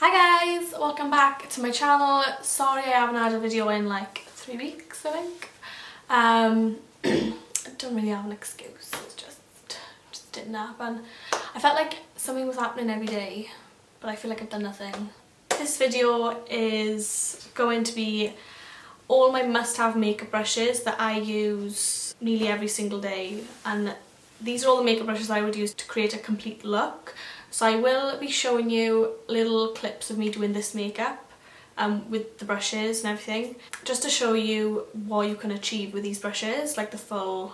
Hi guys, welcome back to my channel. Sorry I haven't had a video in like 3 weeks, I think. I don't really have an excuse, it's just didn't happen. I felt like something was happening every day, but I feel like I've done nothing. This video is going to be all my must-have makeup brushes that I use nearly every single day, and these are all the makeup brushes I would use to create a complete look. So I will be showing you little clips of me doing this makeup with the brushes and everything, just to show you what you can achieve with these brushes, like the full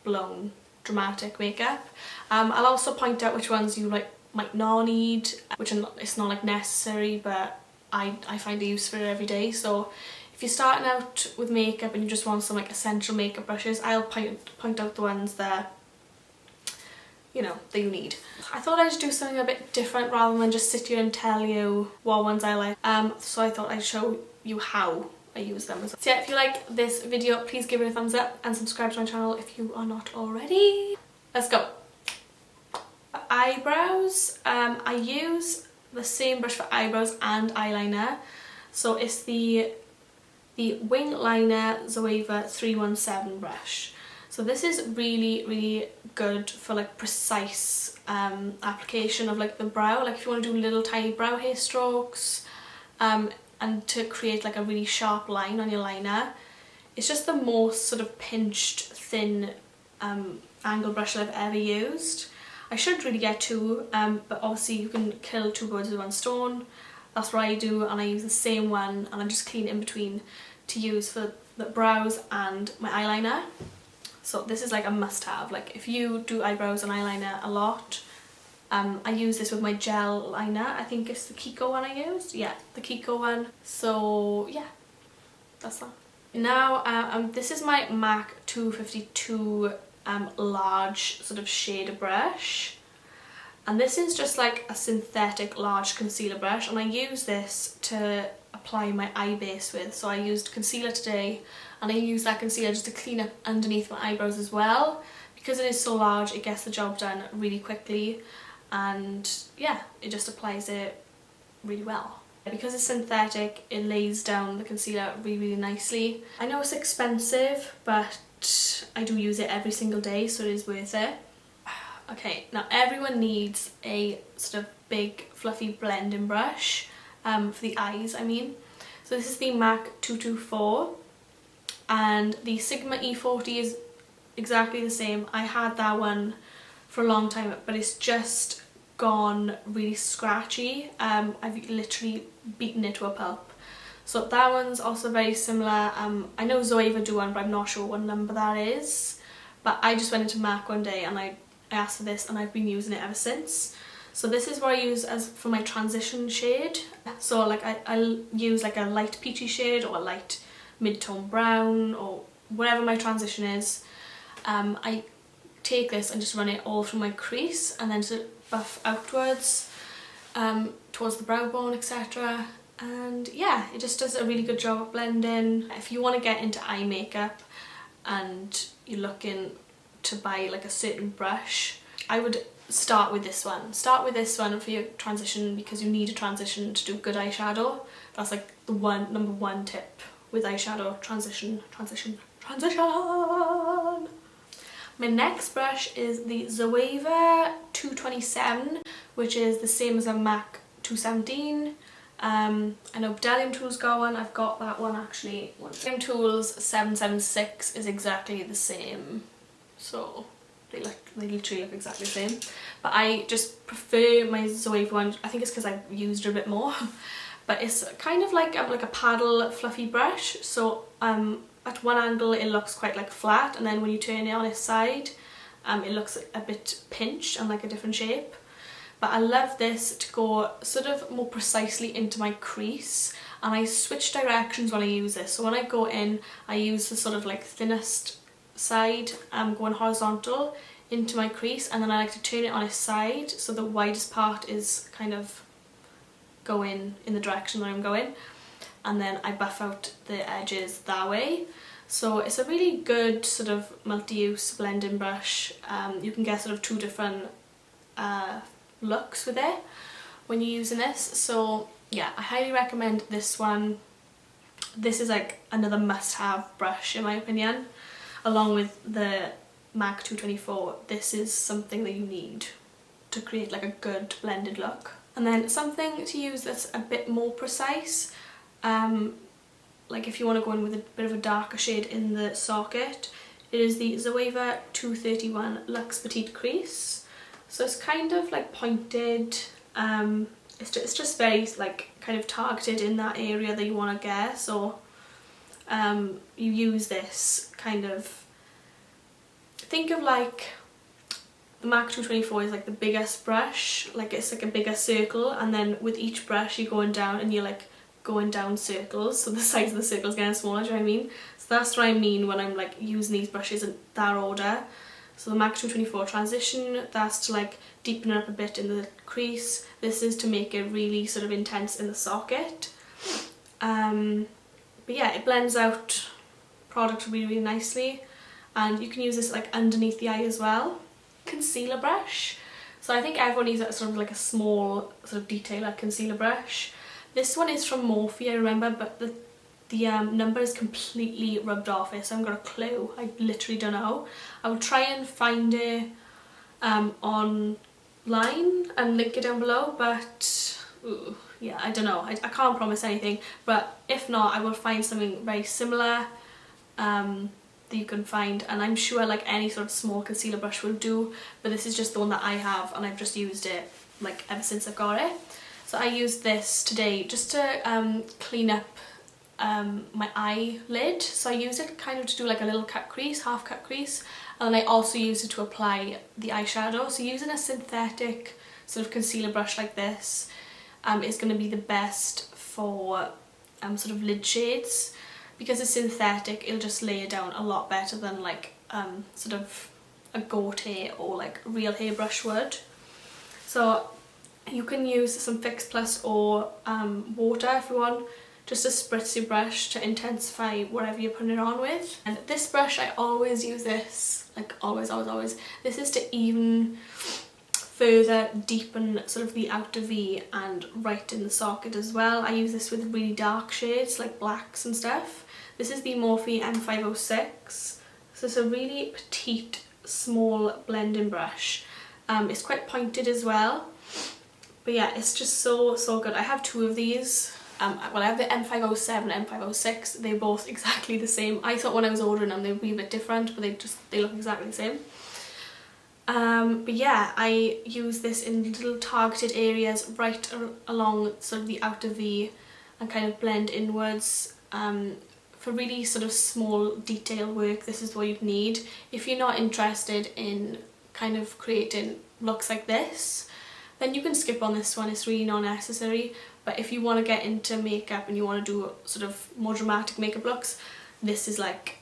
blown dramatic makeup. I'll also point out which ones you might not need, which it's not like necessary, but I find a use for it every day. So if you're starting out with makeup and you just want some like essential makeup brushes, I'll point out the ones that that you need. I thought I'd do something a bit different rather than just sit here and tell you what ones I like. So I thought I'd show you how I use them as well. So yeah, if you like this video, please give it a thumbs up and subscribe to my channel if you are not already. Let's go. For eyebrows, I use the same brush for eyebrows and eyeliner. So it's the Wing Liner Zoeva 317 brush. So this is really good for like precise application of like the brow, like if you want to do little tiny brow hair strokes and to create like a really sharp line on your liner. It's just the most sort of pinched thin angle brush that I've ever used. I should really get two, but obviously you can kill two birds with one stone. That's what I do, and I use the same one and I just clean in between to use for the brows and my eyeliner. So this is like a must-have. Like if you do eyebrows and eyeliner a lot, I use this with my gel liner. I think it's the Kiko one I used. Yeah, the Kiko one. So yeah, that's that. Now this is my MAC 252 large sort of shader brush, and this is just like a synthetic large concealer brush, and I use this to apply my eye base with. So I used concealer today, and I use that concealer just to clean up underneath my eyebrows as well. Because it is so large, it gets the job done really quickly, and yeah, it just applies it really well. Because it's synthetic, it lays down the concealer really nicely. I know it's expensive, but I do use it every single day, so it is worth it. Okay, now everyone needs a sort of big fluffy blending brush for the eyes, I mean. So this is the MAC 224, and the Sigma E40 is exactly the same. I had that one for a long time, but it's just gone really scratchy. I've literally beaten it to a pulp. So that one's also very similar. I know Zoeva do one, but I'm not sure what number that is. But I just went into MAC one day and I asked for this, and I've been using it ever since. So this is what I use as for my transition shade. So like I'll use like a light peachy shade or a light mid-tone brown or whatever my transition is. I take this and just run it all through my crease and then to buff outwards towards the brow bone, etc. And yeah, it just does a really good job of blending. If you want to get into eye makeup and you're looking to buy like a certain brush, I would start with this one. Start with this one for your transition, because you need a transition to do good eyeshadow. That's like the number one tip with eyeshadow: transition. My next brush is the Zoeva 227, which is the same as a MAC 217. I know Bdellium Tools got one, I've got that one actually. Bdellium Tools 776 is exactly the same, so they literally look exactly the same. But I just prefer my Zoeva one. I think it's because I've used it a bit more. But it's kind of like a paddle fluffy brush. So at one angle it looks quite like flat, and then when you turn it on its side, it looks a bit pinched and like a different shape. But I love this to go sort of more precisely into my crease, and I switch directions when I use this. So when I go in, I use the sort of like thinnest side, going horizontal into my crease, and then I like to turn it on its side so the widest part is kind of going in the direction that I'm going, and then I buff out the edges that way. So it's a really good sort of multi-use blending brush. You can get sort of two different looks with it. when you're using this. So yeah, I highly recommend this one. This is like another must-have brush in my opinion, along with the MAC 224. This is something that you need to create like a good blended look. And then something to use that's a bit more precise, like if you want to go in with a bit of a darker shade in the socket, it is the Zoeva 231 Luxe Petite Crease. So it's kind of like pointed, it's just very like kind of targeted in that area that you want to get. So you use this kind of, think of like the MAC 224 is like the biggest brush, like it's like a bigger circle, and then with each brush you're going down and you're like going down circles, so the size of the circle is getting smaller, do you know what I mean? So that's what I mean when I'm like using these brushes in that order. So the MAC 224 transition, that's to like deepen it up a bit in the crease. This is to make it really sort of intense in the socket. But yeah, it blends out product really, really nicely, and you can use this like underneath the eye as well. Concealer brush. So I think everyone needs sort of like a small sort of detailer concealer brush. This one is from Morphe, I remember, but the number is completely rubbed off it, so I haven't got a clue. I literally don't know. I will try and find it online and link it down below, but ooh, yeah, I don't know. I can't promise anything, but if not, I will find something very similar that you can find, and I'm sure like any sort of small concealer brush will do, but this is just the one that I have, and I've just used it like ever since I've got it. So I used this today just to clean up my eyelid. So I used it kind of to do like a little cut crease, half cut crease, and then I also used it to apply the eyeshadow. So using a synthetic sort of concealer brush like this is going to be the best for sort of lid shades, because it's synthetic. It'll just lay it down a lot better than like sort of a goat hair or like real hairbrush would. So you can use some Fix Plus or water if you want, just to spritz your brush to intensify whatever you're putting it on with. And this brush, I always use this, like always, always, always. This is to even further deepen sort of the outer V and right in the socket as well. I use this with really dark shades like blacks and stuff. This is the Morphe M506. So it's a really petite, small blending brush. It's quite pointed as well. But yeah, it's just so good. I have two of these. Well, I have the M507 and M506. They're both exactly the same. I thought when I was ordering them they would be a bit different, but they look exactly the same. But yeah, I use this in little targeted areas right along sort of the outer V and kind of blend inwards. For really sort of small detail work, this is what you'd need. If you're not interested in kind of creating looks like this, then you can skip on this one. It's really not necessary. But if you want to get into makeup and you want to do sort of more dramatic makeup looks, this is like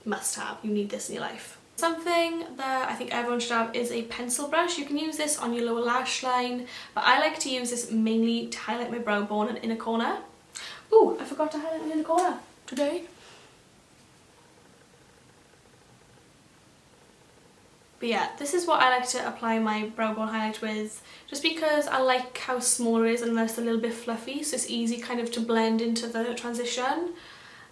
must have. You need this in your life. Something that I think everyone should have is a pencil brush. You can use this on your lower lash line, but I like to use this mainly to highlight my brow bone and inner corner. Ooh, I forgot to highlight my inner corner today. But yeah, this is what I like to apply my brow bone highlight with, just because I like how small it is and it's a little bit fluffy, so it's easy kind of to blend into the transition.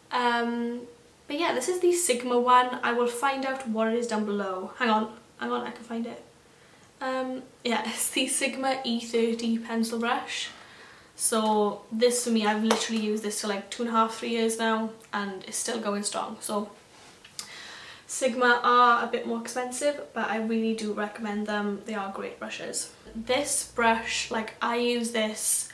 But yeah, this is the Sigma one. I will find out what it is down below. Hang on, I can find it. Yeah, it's the Sigma E30 pencil brush. So this for me, I've literally used this for like 2.5, 3 years now, and it's still going strong. So Sigma are a bit more expensive, but I really do recommend them. They are great brushes. This brush, like I use this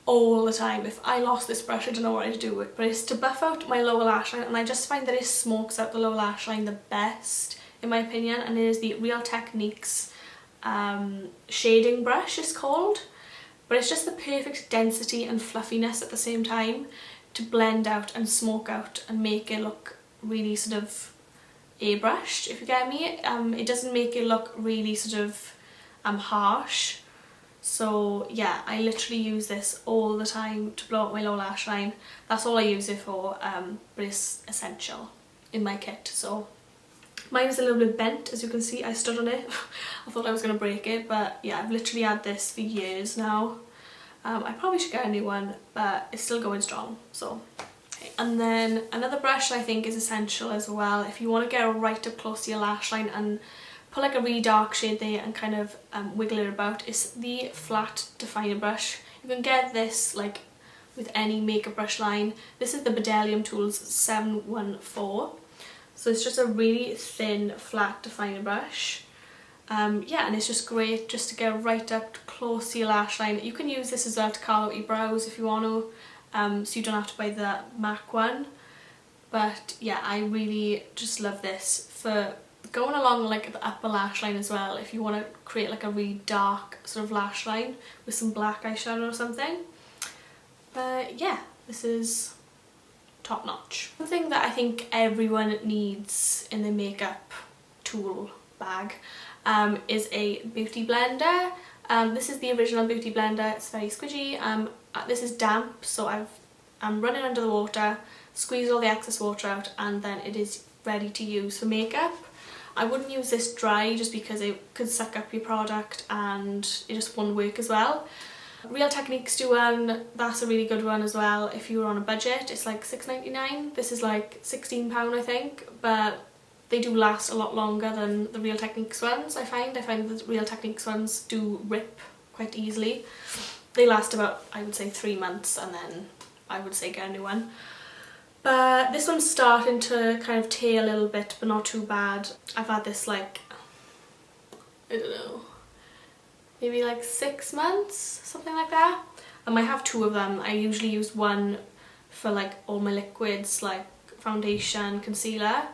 all the time. If I lost this brush, I don't know what I'd do with it, but it's to buff out my lower lash line, and I just find that it smokes out the lower lash line the best, in my opinion, and it is the Real Techniques shading brush, it's called. But it's just the perfect density and fluffiness at the same time to blend out and smoke out and make it look really sort of airbrushed, if you get me. It doesn't make it look really sort of harsh. So yeah, I literally use this all the time to blow out my lower lash line. That's all I use it for, but it's essential in my kit. So Mine is a little bit bent, as you can see. I stood on it. I thought I was going to break it, but yeah, I've literally had this for years now. I probably should get a new one, but it's still going strong, so. Okay. And then another brush I think is essential as well if you want to get right up close to your lash line and put like a really dark shade there and kind of wiggle it about, is the flat definer brush. You can get this like with any makeup brush line. This is the Bdellium Tools 714. So it's just a really thin flat definer brush. Yeah, and it's just great just to get right up close to your lash line. You can use this as well to carve out your brows if you want to, so you don't have to buy the MAC one. But yeah, I really just love this for going along like the upper lash line as well, if you want to create like a really dark sort of lash line with some black eyeshadow or something. But yeah, this is top notch. Something that I think everyone needs in their makeup tool bag is a beauty blender. This is the original beauty blender. It's very squidgy. This is damp, so I'm running under the water, squeeze all the excess water out, and then it is ready to use for makeup. I wouldn't use this dry just because it could suck up your product and it just won't work as well. Real Techniques do one, that's a really good one as well if you're on a budget. It's like £6.99. This is like £16 I think, but they do last a lot longer than the Real Techniques ones. I find the Real Techniques ones do rip quite easily. They last about, I would say, 3 months, and then I would say get a new one. But this one's starting to kind of tear a little bit, but not too bad. I've had this like, I don't know, maybe like 6 months, something like that. I have 2 of them. I usually use one for like all my liquids like foundation, concealer,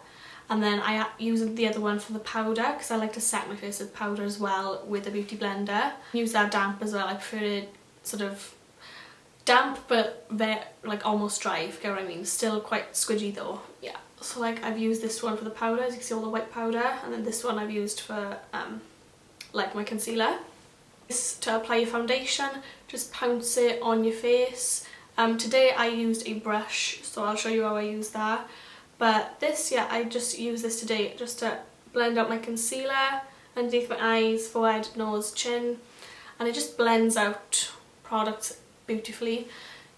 and then I use the other one for the powder because I like to set my face with powder as well with the beauty blender. Use that damp as well. I prefer it sort of damp but very like almost dry, if you get what I mean. Still quite squidgy though. Yeah. So like I've used this one for the powder, as you can see all the white powder, and then this one I've used for like my concealer. To apply your foundation, just pounce it on your face. Today I used a brush, so I'll show you how I use that. But this, yeah, I just use this today just to blend out my concealer underneath my eyes, forehead, nose, chin, and it just blends out products beautifully.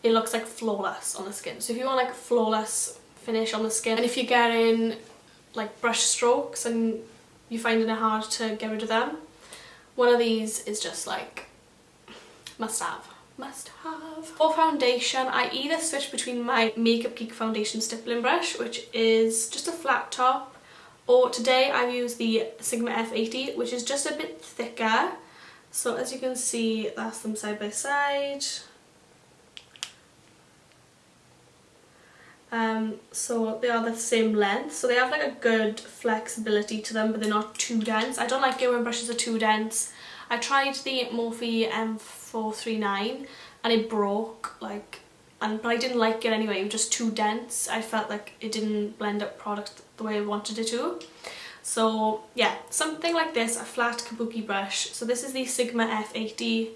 It looks like flawless on the skin. So if you want like a flawless finish on the skin, and if you're getting like brush strokes and you're finding it hard to get rid of them, one of these is just like must have. For foundation, I either switch between my Makeup Geek foundation stippling brush, which is just a flat top, or today I've used the Sigma F80, which is just a bit thicker. So as you can see, that's them side by side. So they are the same length, so they have like a good flexibility to them, but they're not too dense. I don't like it when brushes are too dense. I tried the Morphe M439 and it broke, like, but I didn't like it anyway. It was just too dense. I felt like it didn't blend up product the way I wanted it to. So yeah, something like this, a flat kabuki brush. So this is the Sigma F80.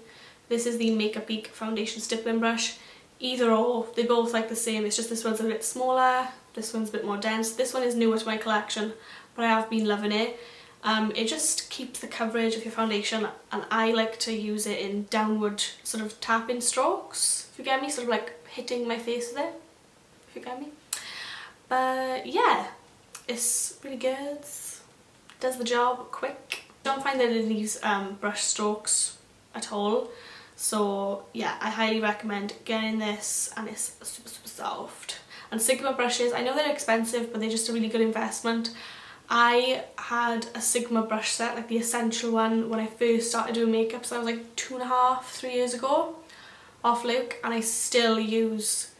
This is the Makeup Geek foundation stippling brush. Either or, they both like the same. It's just this one's a bit smaller, this one's a bit more dense. This one is newer to my collection, but I have been loving it. It just keeps the coverage of your foundation, and I like to use it in downward sort of tapping strokes, if you get me, sort of like hitting my face with it, if you get me. But yeah, it's really good, does the job quick. Don't find that it leaves brush strokes at all. So yeah, I highly recommend getting this, and it's super soft. And Sigma brushes, I know they're expensive, but they're just a really good investment. I had a Sigma brush set, like the essential one, when I first started doing makeup, so I was like 2.5, 3 years ago, off Luke, and I still use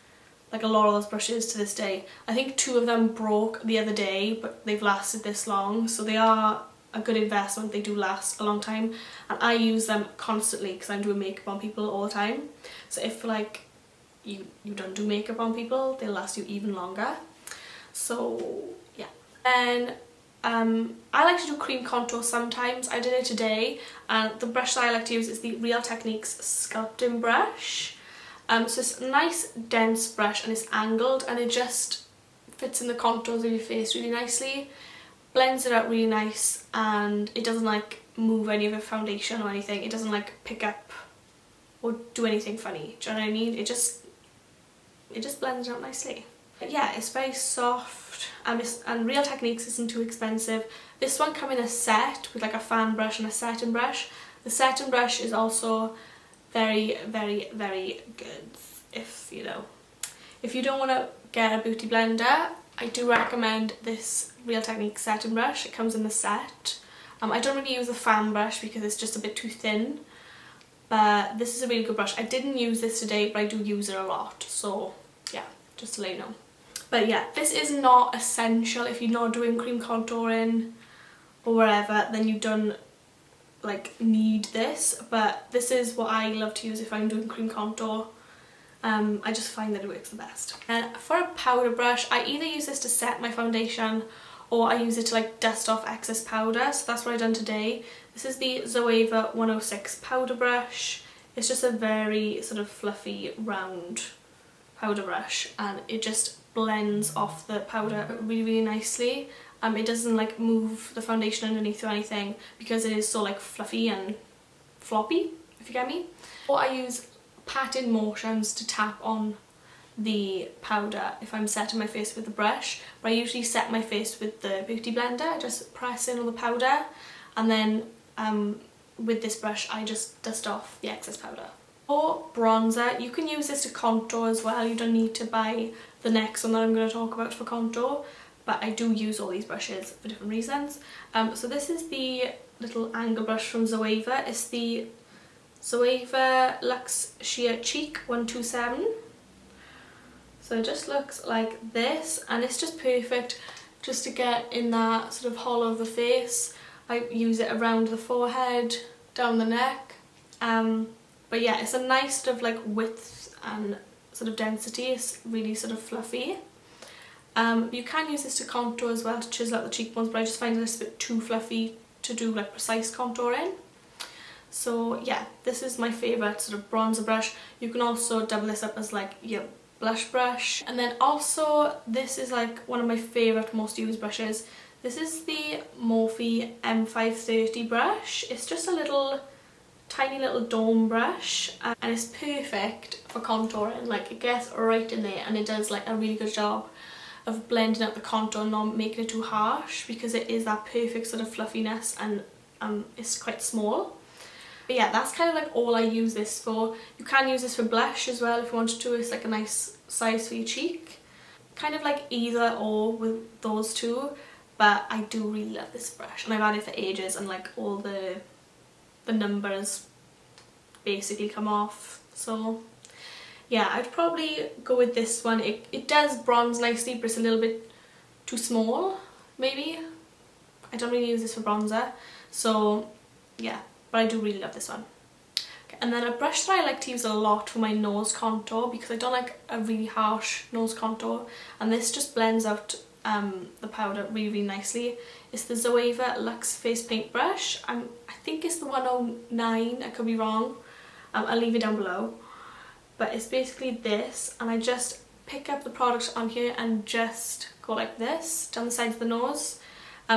like a lot of those brushes to this day. I think 2 of them broke the other day, but they've lasted this long, so they are a good investment. They do last a long time, and I use them constantly because I'm doing makeup on people all the time. So if like you don't do makeup on people, they'll last you even longer. So yeah. Then I like to do cream contour sometimes. I did it today, and the brush that I like to use is the Real Techniques sculpting brush. So it's a nice dense brush, and it's angled, and it just fits in the contours of your face really nicely. blends it out really nice, and it doesn't like move any of the foundation or anything. It doesn't like pick up or do anything funny. Do you know what I mean? It just blends it out nicely. But yeah, it's very soft, and Real Techniques isn't too expensive. This one came in a set with like a fan brush and a setting brush. The setting brush is also very, very, very good. If you don't want to get a beauty blender, I do recommend this Real Techniques setting brush. It comes in the set. I don't really use the fan brush because it's just a bit too thin, but this is a really good brush. I didn't use this today, but I do use it a lot, so yeah, just to let you know. But yeah, this is not essential if you're not doing cream contouring or whatever, then you don't like need this, but this is what I love to use if I'm doing cream contour. I just find that it works the best. And for a powder brush, I either use this to set my foundation or I use it to like dust off excess powder, so that's what I've done today. This is the Zoeva 106 powder brush. It's just a very sort of fluffy round powder brush, and it just blends off the powder really, really nicely. It doesn't like move the foundation underneath or anything because it is so like fluffy and floppy, if you get me. Or I use patting motions to tap on the powder if I'm setting my face with the brush, but I usually set my face with the beauty blender. I just press in all the powder, and then with this brush I just dust off the excess powder. For bronzer, you can use this to contour as well. You don't need to buy the next one that I'm going to talk about for contour, but I do use all these brushes for different reasons. So this is the little angle brush from Zoeva. It's the Zoeva Luxe Sheer Cheek 127. So it just looks like this, and it's just perfect just to get in that sort of hollow of the face. I use it around the forehead, down the neck. But yeah, it's a nice sort of like width and sort of density. It's really sort of fluffy. You can use this to contour as well, to chisel out the cheekbones, but I just find this a bit too fluffy to do like precise contouring. So yeah, this is my favourite sort of bronzer brush. You can also double this up as like your blush brush. And then also this is like one of my favourite most used brushes. This is the Morphe M530 brush. It's just a little tiny little dome brush, and it's perfect for contouring. Like it gets right in there and it does like a really good job of blending out the contour and not making it too harsh, because it is that perfect sort of fluffiness, and it's quite small. But yeah, that's kind of like all I use this for. You can use this for blush as well if you wanted to. It's like a nice size for your cheek. Kind of like either or with those two, but I do really love this brush, and I've had it for ages, and like all the numbers basically come off. So yeah, I'd probably go with this one. It does bronze nicely, but it's a little bit too small maybe. I don't really use this for bronzer, so yeah, but I do really love this one. Okay, and then a brush that I like to use a lot for my nose contour, because I don't like a really harsh nose contour, and this just blends out the powder really, really nicely. It's the Zoeva Luxe Face Paint Brush. I think it's the 109, I could be wrong. I'll leave it down below. But it's basically this, and I just pick up the product on here and just go like this down the side of the nose.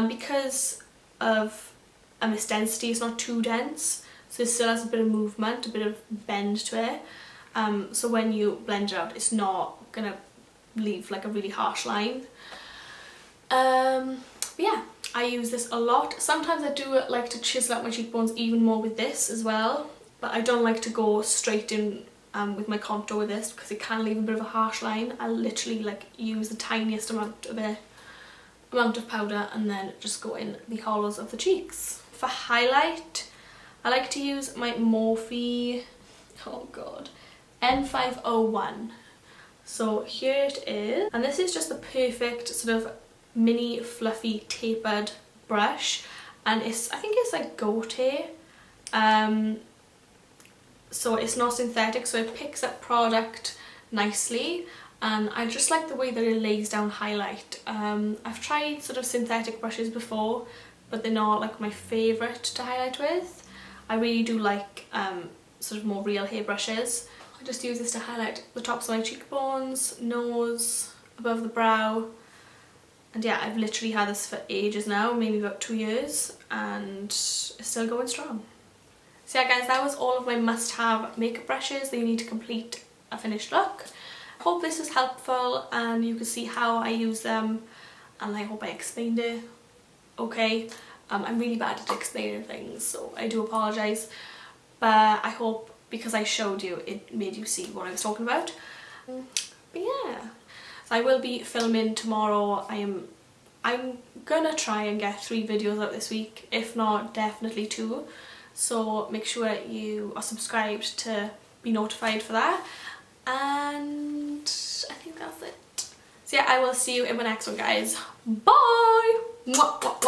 Because of its density, it's not too dense, so it still has a bit of movement, a bit of bend to it. So when you blend it out, it's not gonna leave like a really harsh line. But yeah, I use this a lot. Sometimes I do like to chisel out my cheekbones even more with this as well, but I don't like to go straight in with my contour with this, because it can leave a bit of a harsh line. I literally like use the tiniest amount of powder and then just go in the hollows of the cheeks. For highlight, I like to use my Morphe, oh god, N501. So here it is, and this is just the perfect sort of mini fluffy tapered brush, and I think it's like goat hair. So it's not synthetic, so it picks up product nicely, and I just like the way that it lays down highlight. I've tried sort of synthetic brushes before, but they're not like my favourite to highlight with. I really do like sort of more real hair brushes. I just use this to highlight the tops of my cheekbones, nose, above the brow, And yeah, I've literally had this for ages now, maybe about 2 years, and it's still going strong. So yeah guys, that was all of my must-have makeup brushes that you need to complete a finished look. I hope this was helpful and you could see how I use them, and I hope I explained it okay. I'm really bad at explaining things, so I do apologise, but I hope because I showed you it made you see what I was talking about. But yeah, so I will be filming tomorrow. I'm gonna try and get 3 videos out this week, if not definitely 2, so make sure you are subscribed to be notified for that, and I think that's it. So yeah, I will see you in my next one guys. Bye! Mwah, mwah, mwah.